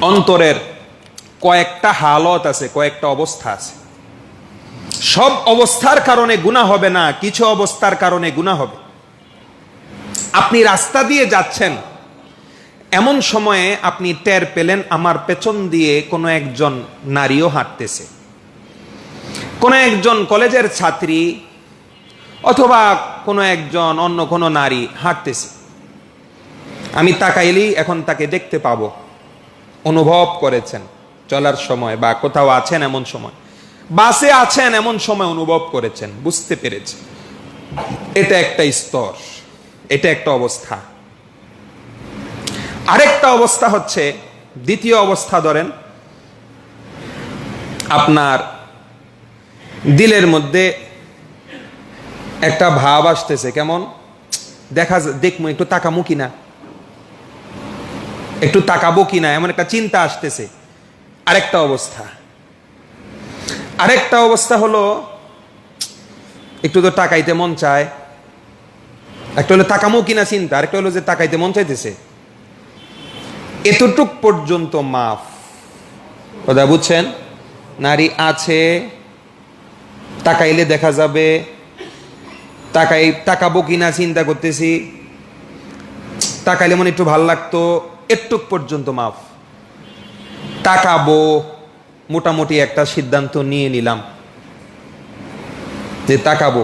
অন্তরের কয়েকটা হালত আছে, কয়েকটা অবস্থা আছে। সব অবস্থার কারণে গুনাহ হবে না, কিছু অবস্থার কারণে গুনাহ হবে। আপনি রাস্তা দিয়ে যাচ্ছেন, এমন সময়ে আপনি টের পেলেন আমার পেছন দিয়ে কোনো একজন নারীও হাঁটতেছে, কোনো একজন কলেজের ছাত্রী অথবা কোনো একজন অন্য কোনো নারী হাঁটতেছে। আমি তাকাইলেই এখন তাকে দেখতে পাবো। অনুভব করেছেন চলার সময়, বা কোথাও আছেন এমন সময়, বাসে আছেন এমন সময় অনুভব করেছেন, বুঝতে পেরেছেন। এটা একটা স্তর, এটা একটা অবস্থা। আরেকটা অবস্থা হচ্ছে, দ্বিতীয় অবস্থা ধরেন, আপনার দিলের মধ্যে একটা ভাব আসতেছে, কেমন দেখবো, একটু তাকামো কিনা, একটু তাকাবো কিনা, এমন একটা চিন্তা আসতেছে। আরেকটা অবস্থা। আরেকটা অবস্থা হলো একটু তো তাকাইতে মন চায়। একটা হলো তাকামো কিনা চিন্তা, আরেকটা হলো যে তাকাইতে মন চাইতেছে। এতটুক পর্যন্ত মাফ। কথা বুঝছেন? নারী আছে, তাকাইলে দেখা যাবে, তাকাবো কিনা চিন্তা করতেছি, তাকাইলে মনে একটু ভাল লাগতো, এটুক পর্যন্ত মাফ। তাকাবো, মোটামুটি একটা সিদ্ধান্ত নিয়ে নিলাম যে তাকাবো,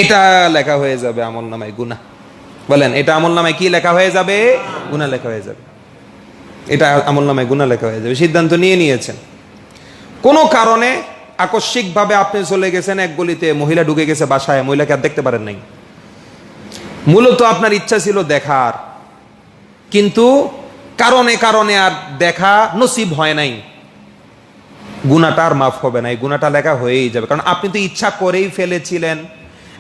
এটা লেখা হয়ে যাবে আমল নামায় গুনাহ। বলেন, এটা আমল নামায় কি লেখা হয়ে যাবে? গুনাহ লেখা হয়ে যাবে। এটা আমল নামায় গুনাহ লেখা হয়ে যাবে। সিদ্ধান্ত নিয়ে নিয়েছেন। কোনো কারণে আকস্মিকভাবে আপনি চলে গেছেন এক গলিতে, মহিলা ঢুকে গেছে বাসায়, মহিলাকে আর দেখতে পারেন নাই। মূলত আপনার ইচ্ছা ছিল দেখার, কিন্তু কারণে কারণে আর দেখা নসিব হয় নাই। গুনাহটা আর মাফ হবে না, এই গুনাহটা লেখা হয়েই যাবে, কারণ আপনি তো ইচ্ছা করেই ফেলেছিলেন।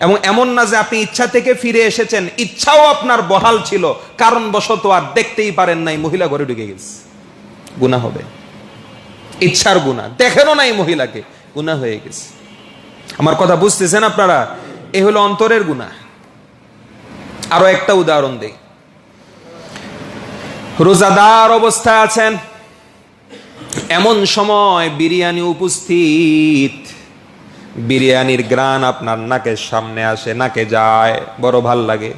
এবং এমন না যে আপনি ইচ্ছা থেকে ফিরে এসেছেন, ইচ্ছাও আপনার বহাল ছিল, কারণবশত আর দেখতেই পারেন নাই, মহিলা ঘরে ঢুকে গেছে, গুনাহ হবে। ইচ্ছার গুনাহ, দেখেনও নাই মহিলাকে, গুনাহ হয়ে গেছে। আমার কথা বুঝতেছেন আপনারা? এ হলো অন্তরের গুনাহ। আরো একটা উদাহরণ দেই। রোজাদার অবস্থায় আছেন, এমন সময় বিরিয়ানি উপস্থিত, বিরিয়ানির গ্রান আপনার নাকের সামনে আসে, নাকে যায়, বড় ভাল লাগে।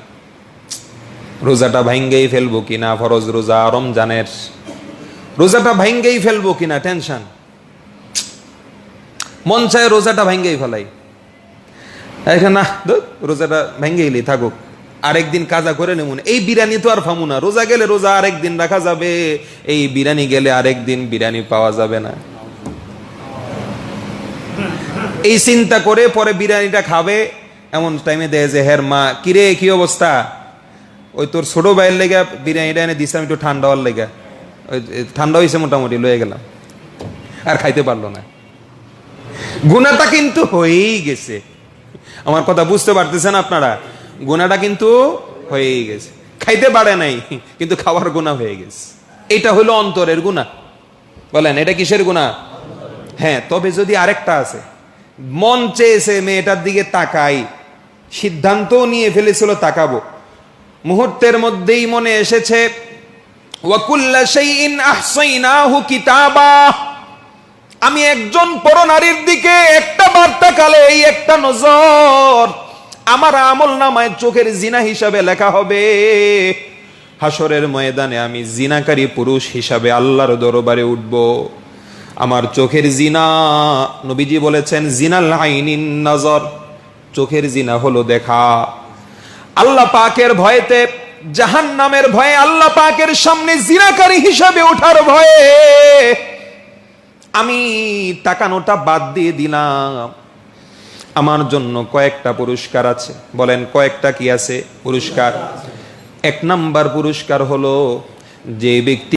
রোজাটা ভাঙ্গেই ফেলবো কিনা, ফরজ রোজা রমজানের, রোজাটা ভাঙ্গেই ফেলবো কিনা টেনশন। মন চায় রোজাটা ভাঙ্গেই ফেলাই, না রোজাটা ভাঙ্গেইলি থাকুক, আরেকদিন কাজা করে নেমুন, এই বিরিয়ানি তো আর ফামু না। রোজা গেলে রোজা আরেকদিন রাখা যাবে, এই বিরিয়ানি গেলে আরেকদিন বিরিয়ানি পাওয়া যাবে না। এই চিন্তা করে পরে বিরিয়ানিটা খাবে, এমন টাইমে দেয় যে হের মা, কিরে কি অবস্থা, ওই তোর ছোট ভাইয়ের লেগা বিরিয়ানিটা এনে দিছিলাম একটু ঠান্ডা হওয়ার লেগা, ওই ঠান্ডা হয়েছে মোটামুটি, লয়ে গেলাম, আর খাইতে পারলো না। গুনাহটা কিন্তু হয়েই গেছে। আমার কথা বুঝতে পারতেছেন আপনারা? গুনাহটা কিন্তু হয়েই গেছে, খাইতে পারে নাই, কিন্তু খাওয়ার গুনাহ হয়ে গেছে। এটা হলো অন্তরের গুনাহ। বলেন, এটা কিসের গুনাহ? হ্যাঁ, তবে যদি আরেকটা আছে, মন চেয়েছে মেয়েটার দিকে তাকাই, সিদ্ধান্ত নিয়ে ফেলেছিল তাকাবো, মুহূর্তের মধ্যেই মনে এসেছে ওয়াকুল্লা শাইইন আহসাইনাহু কিতাবা, আমি একজন পরনারীর দিকে একটা বার তাকালে, এই একটা নজর আমার আমল নামায় চোখের জিনা হিসাবে লেখা হবে। হাসরের ময়দানে আমি জিনাকারী পুরুষ হিসাবে আল্লাহর দরবারে উঠব। আমার চোখের জিনা, নবীজি বলেছেন জিনাল আইনিন নজর, চোখের জিনা হলো দেখা। আল্লাহ পাকের ভয়েতে, জাহান্নামের ভয়ে, আল্লাহ পাকের সামনে জিনাকারী হিসাবে ওঠার ভয়ে আমি তাকানোটা বাদ দিয়ে দিলাম। আমার জন্য কয়েকটা পুরস্কার আছে। বলেন, কয়েকটা কি আছে পুরস্কার? এক নাম্বার পুরস্কার হলো, যে ব্যক্তি